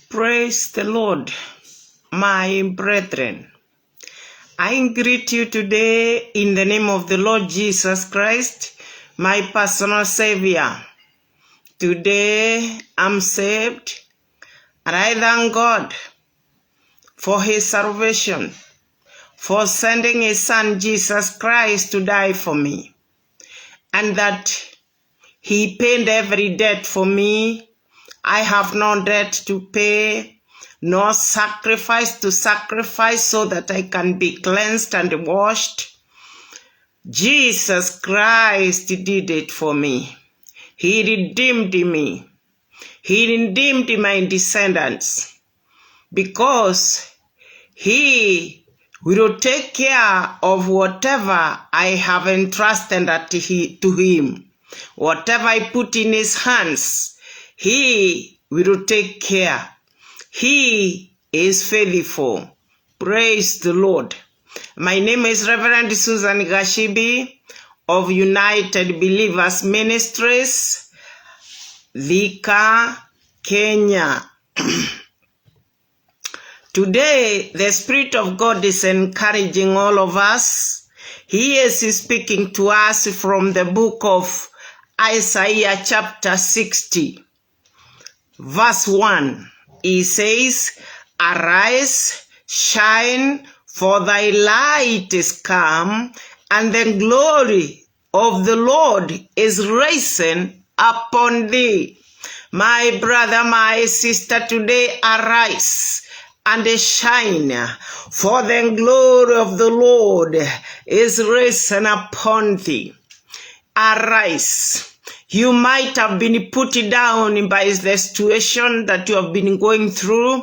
Praise the Lord, my brethren. I greet you today in the name of the Lord Jesus Christ, my personal Savior. Today I'm saved, and I thank God for His salvation, for sending His Son Jesus Christ to die for me, and that He paid every debt for me. I have no debt to pay, no sacrifice to sacrifice so that I can be cleansed and washed. Jesus Christ did it for me. He redeemed me. He redeemed my descendants because He will take care of whatever I have entrusted to Him. Whatever I put in His hands, He will take care. He is faithful. Praise the Lord. My name is Rev Susan Gacibi of United Believers Ministries, Thika, Kenya. Today, the Spirit of God is encouraging all of us. He is speaking to us from the book of Isaiah chapter 60. Verse 1, He says, Arise, shine, for thy light is come, and the glory of the Lord is risen upon thee. My brother, my sister, today arise and shine, for the glory of the Lord is risen upon thee. Arise. You might have been put down by the situation that you have been going through.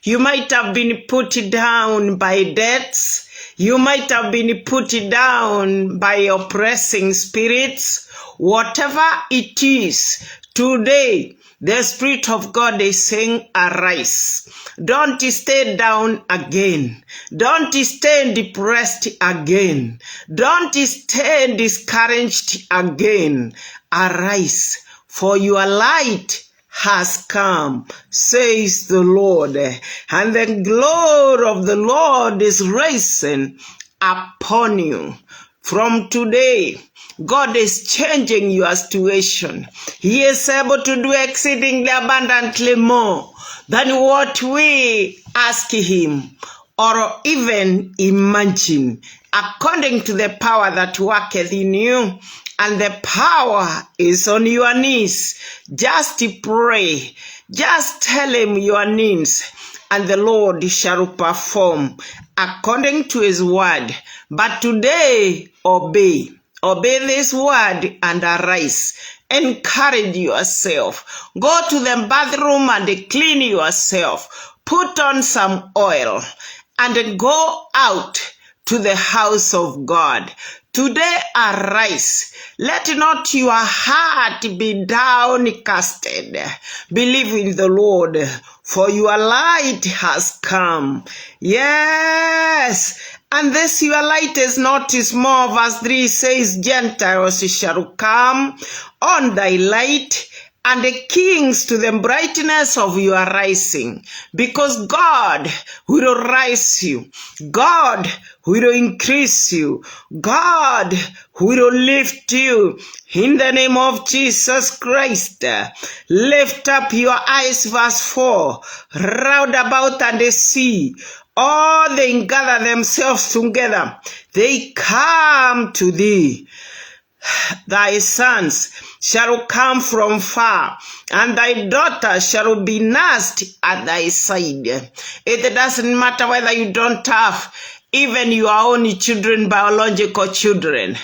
You might have been put down by debts. You might have been put down by oppressing spirits. Whatever it is, today the Spirit of God is saying, arise. Don't stay down again. Don't stay depressed again. Don't stay discouraged again. Arise, for your light has come, says the Lord, and the glory of the Lord is risen upon you. From today, God is changing your situation. He is able to do exceedingly abundantly more than what we ask Him or even imagine, according to the power that worketh in you. And the power is on your knees. Just pray. Just tell Him your needs, and the Lord shall perform according to His word. But today, obey. Obey this word and arise. Encourage yourself. Go to the bathroom and clean yourself. Put on some oil and go out to the house of God. Today arise. Let not your heart be downcasted. Believe in the Lord, for your light has come. Yes, and this your light is not small. Verse 3 says, Gentiles shall come on thy light, and the kings to the brightness of your rising. Because God will rise you. God will increase you. God will lift you. In the name of Jesus Christ, lift up your eyes, verse 4, round about and see. All they gather themselves together. They come to thee. Thy sons shall come from far, and thy daughter shall be nursed at thy side. It doesn't matter whether you don't have even your own children, biological children.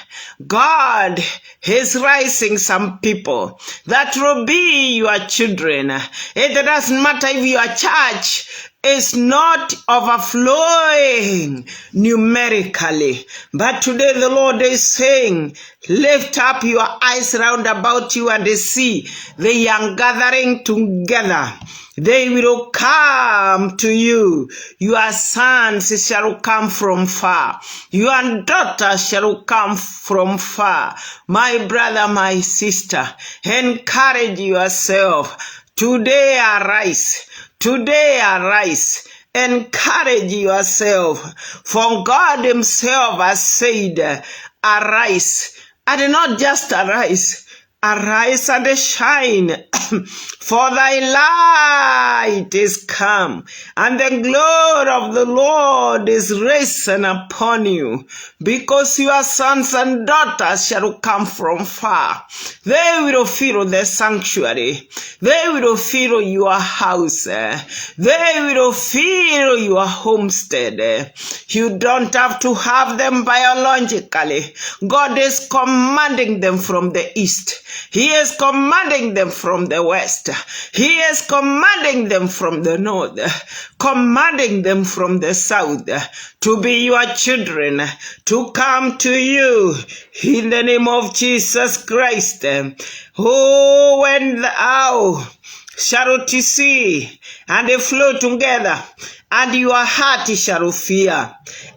God is rising some people that will be your children. It doesn't matter if your church is not overflowing numerically. But today the Lord is saying, lift up your eyes round about you and see they are gathering together. They will come to you. Your sons shall come from far. Your daughters shall come from far. My brother, my sister, encourage yourself. Today arise. Today arise. Encourage yourself. For God himself has said, arise. And not just arise. Arise and shine, for thy light is come, and the glory of the Lord is risen upon you, because your sons and daughters shall come from far. They will fill the sanctuary. They will fill your house. They will fill your homestead. You don't have to have them biologically. God is commanding them from the east. He is commanding them from the west. He is commanding them from the north, commanding them from the south to be your children, to come to you in the name of Jesus Christ. Oh, when thou shalt see and they flow together, and your heart shall fear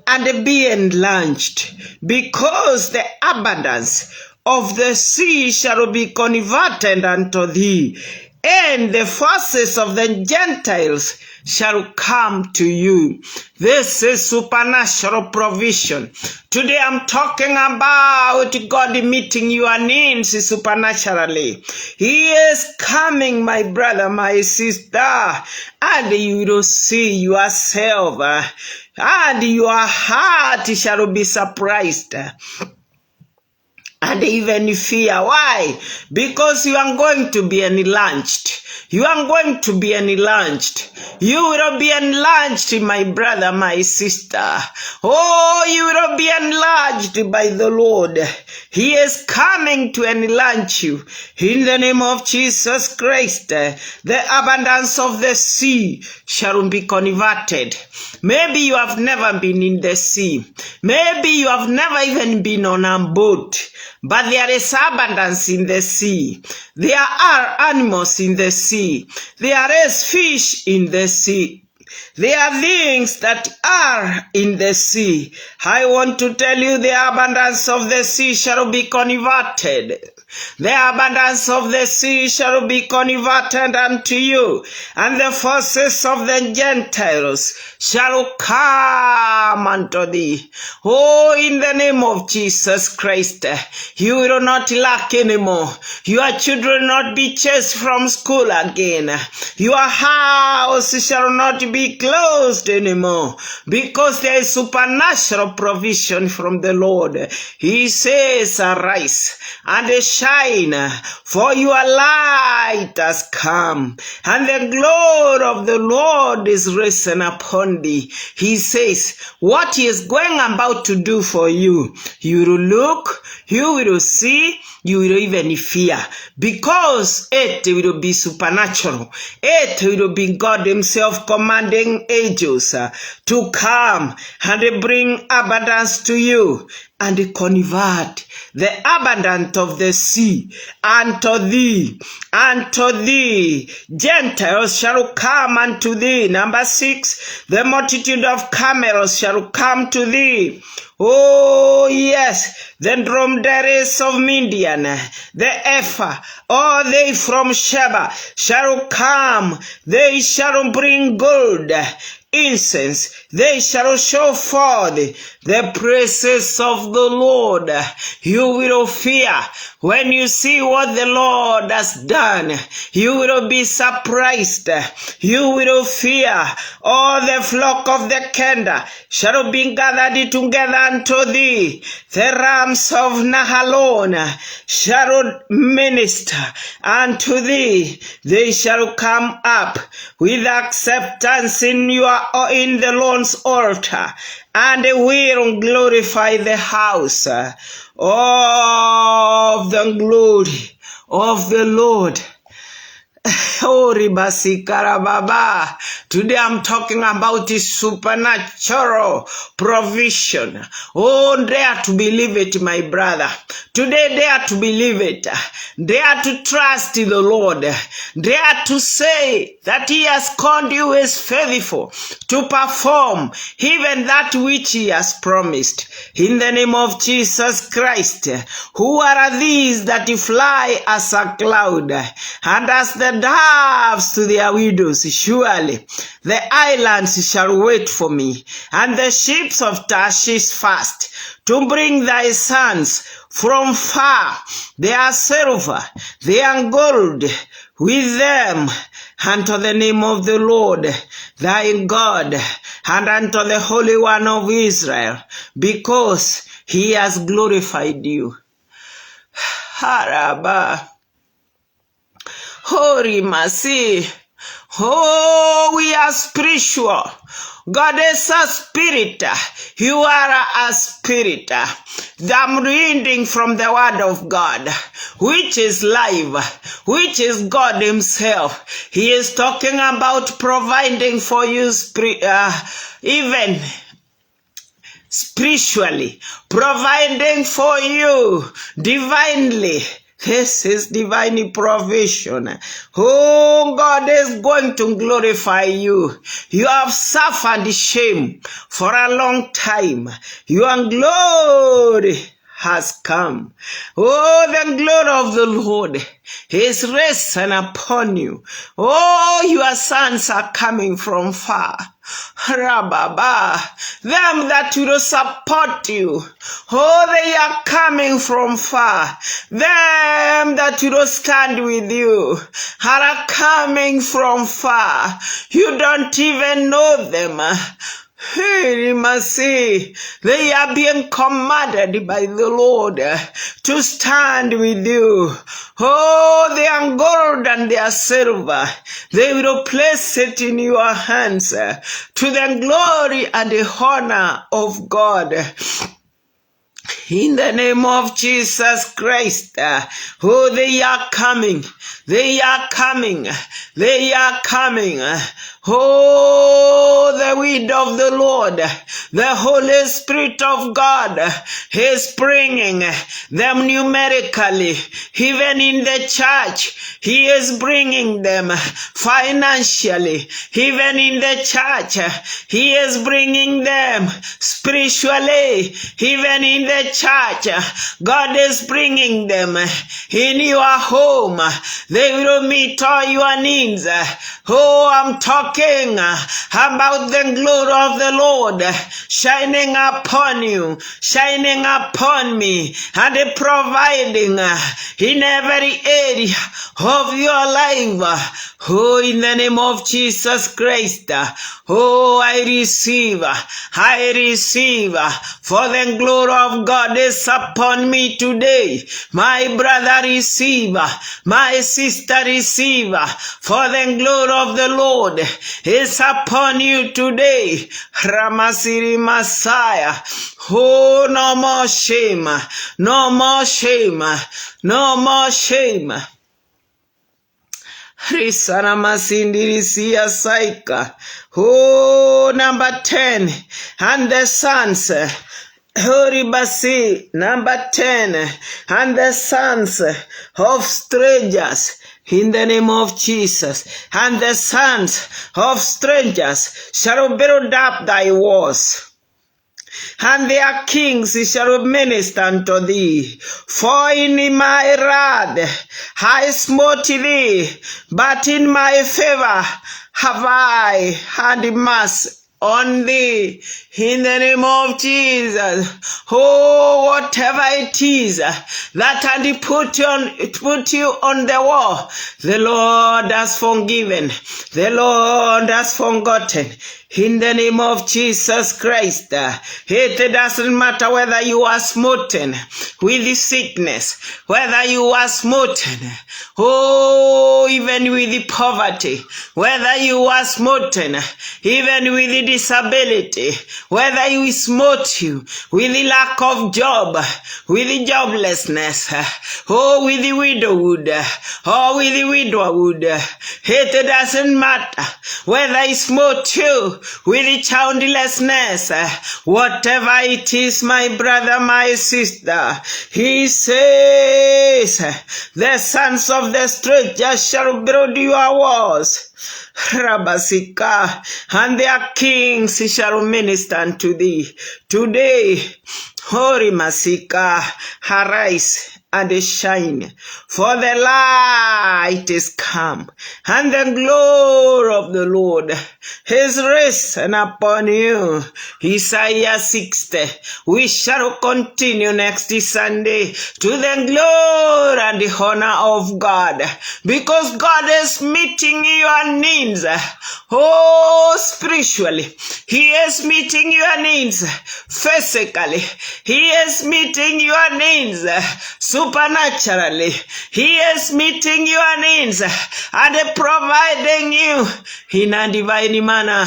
and be enlarged, because the abundance of the sea shall be converted unto thee, and the forces of the Gentiles shall come to you. This is supernatural provision. Today I'm talking about God meeting your needs supernaturally. He is coming, my brother, my sister, and you will see yourself, and your heart shall be surprised. And even fear. Why? Because you are going to be enlarged. You are going to be enlarged. You will be enlarged, my brother, my sister. Oh, you will be enlarged by the Lord. He is coming to enlarge you. In the name of Jesus Christ, the abundance of the sea shall be converted. Maybe you have never been in the sea. Maybe you have never even been on a boat. But there is abundance in the sea. There are animals in the sea. There is fish in the sea. There are things that are in the sea. I want to tell you, the abundance of the sea shall be converted. The abundance of the sea shall be converted unto you, and the forces of the Gentiles shall come unto thee. Oh, in the name of Jesus Christ, you will not lack anymore. Your children will not be chased from school again. Your house shall not be closed anymore, because there is supernatural provision from the Lord. He says, arise and shine, for your light has come, and the glory of the Lord is risen upon thee. He says, what he is going about to do for you, you will look, you will see, you will even fear, because it will be supernatural. It will be God himself commanding angels to come and bring abundance to you, and convert the abundance of the sea unto thee. Gentiles shall come unto thee. Number 6, the multitude of camels shall come to thee. Oh, yes, the dromedaries of Midian, the Ephah, all they from Sheba shall come. They shall bring gold, incense. They shall show forth the praises of the Lord. You will fear when you see what the Lord has done. You will be surprised. You will fear. All the flock of the Kenda shall be gathered together unto thee. The rams of Nahalon shall minister unto thee. They shall come up with acceptance in the Lord's altar, and will glorify the house of the glory of the Lord. Oh, Baba. Today I'm talking about the supernatural provision. Oh, dare to believe it, my brother. Today, dare to believe it. Dare to trust the Lord. Dare to say that he has called you as faithful to perform even that which he has promised. In the name of Jesus Christ, who are these that fly as a cloud, and as the the doves to their widows. Surely the islands shall wait for me, and the ships of Tarshish fast, to bring thy sons from far, their silver, their gold with them, unto the name of the Lord thy God, and unto the Holy One of Israel, because he has glorified you. Haraba. Holy mercy. Oh, we are spiritual. God is a spirit. You are a spirit. I'm reading from the word of God, which is live, which is God himself. He is talking about providing for you even spiritually, providing for you divinely. This is divine provision. Oh, God is going to glorify you. You have suffered shame for a long time. Your glory has come. Oh, the glory of the Lord is risen upon you. Oh, your sons are coming from far. Rababa, them that will support you. Oh, they are coming from far. Them that will stand with you are coming from far. You don't even know them. Hey, mercy. They are being commanded by the Lord to stand with you. Oh, their gold and their silver, they will place it in your hands to the glory and the honor of God. In the name of Jesus Christ, oh, they are coming, they are coming, they are coming. Oh, the wind of the Lord, the Holy Spirit of God is bringing them numerically, even in the church. He is bringing them financially, even in the church. He is bringing them spiritually, even in the church. God is bringing them in your home. They will meet all your needs. Oh, I'm talking about the glory of the Lord shining upon you, shining upon me, and providing in every area of your life. Oh, in the name of Jesus Christ. Oh, I receive, for the glory of God is upon me today. My brother, receive, my sister, receive, for the glory of the Lord is upon you today. Ramasiri Messiah. Oh, no more shame, no more shame, no more shame. Risana Masindirisia Saika. Oh, number 10. And the sons. Horibasi, number 10. And the sons of strangers. In the name of Jesus. And the sons of strangers shall build up thy walls, and their kings shall minister unto thee. For in my wrath I smote thee, but in my favor have I had mercy on thee. In the name of Jesus. Oh, whatever it is that had put you on the wall, the Lord has forgiven, the Lord has forgotten. In the name of Jesus Christ, it doesn't matter whether you are smitten with sickness, whether you are smitten, oh, even with poverty, whether you are smitten, even with disability, whether you smote you with the lack of job, with the joblessness, or with the widowhood, or with the widowerhood, it doesn't matter whether it smote you with the childlessness, whatever it is, my brother, my sister, he says, the sons of the stranger shall build your walls, Rabasika, and their kings shall minister unto thee. Today, Hori Masika, arise and shine, for the light is come, and the glory of the Lord is risen upon you. Isaiah 60. We shall continue next Sunday to the glory and the honor of God, because God is meeting your needs. Oh, spiritually, He is meeting your needs. Physically, He is meeting your needs. Supernaturally, He is meeting your needs and providing you in a divine manner.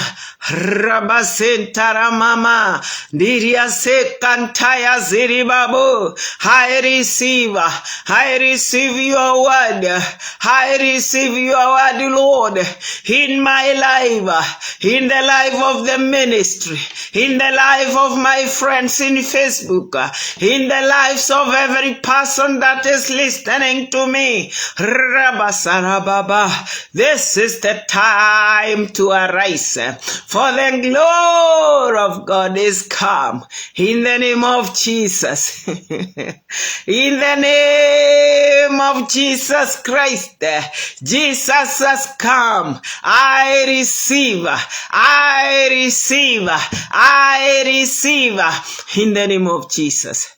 Rabasentara mama, diria se kantaya ziribabu. I receive your word. I receive your word, Lord, in my life, in the life of the ministry, in the life of my friends in Facebook, in the lives of every person that is listening to me. Rabasarababa, this is the time to arise, for the glory of God is come, in the name of Jesus. In the name of Jesus Christ, Jesus has come. I receive, in the name of Jesus.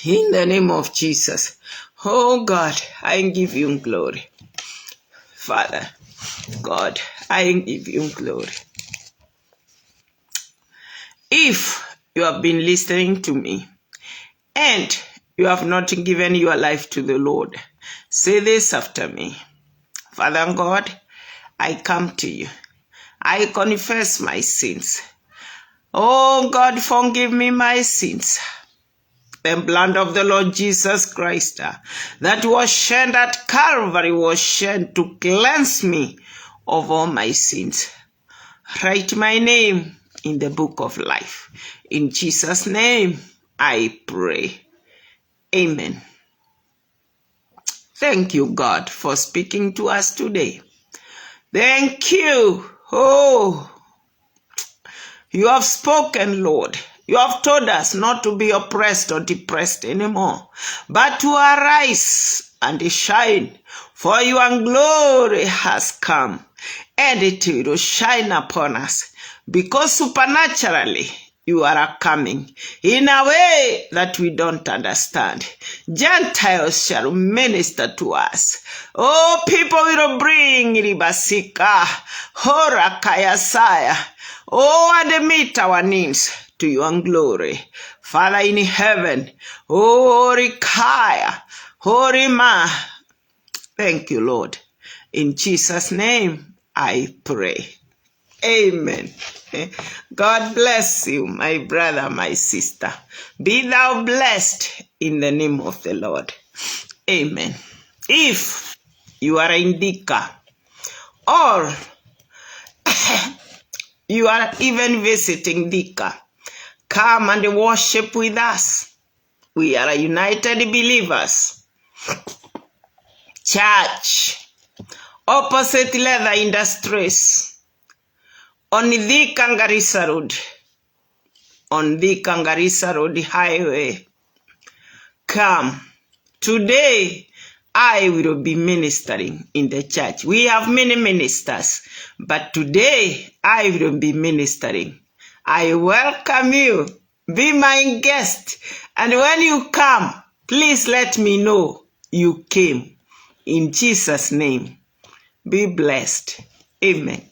In the name of Jesus. Oh God, I give you glory. Father, God, I give you glory. If you have been listening to me and you have not given your life to the Lord, say this after me. Father God, I come to you. I confess my sins. Oh God, forgive me my sins. The blood of the Lord Jesus Christ that was shed at Calvary was shed to cleanse me of all my sins. Write my name in the book of life. In Jesus' name, I pray. Amen. Thank you, God, for speaking to us today. Thank you. Oh, you have spoken, Lord. You have told us not to be oppressed or depressed anymore, but to arise and shine, for your glory has come, and it will shine upon us, because supernaturally you are coming in a way that we don't understand. Gentiles shall minister to us. Oh, people will bring ribasika, horakayasaya. Oh, and meet our needs to your glory. Father in heaven, oh, Rikaya, oh, Rima. Thank you, Lord. In Jesus' name, I pray. Amen. God bless you, my brother, my sister. Be thou blessed in the name of the Lord. Amen. If you are in Dika, or you are even visiting Dika, come and worship with us. We are United Believers Church, opposite Leather Industries, on the Kangarisa Road, on the Kangarisa Road Highway. Come. Today, I will be ministering in the church. We have many ministers, but today, I will be ministering. I welcome you. Be my guest. And when you come, please let me know you came. In Jesus' name, be blessed. Amen.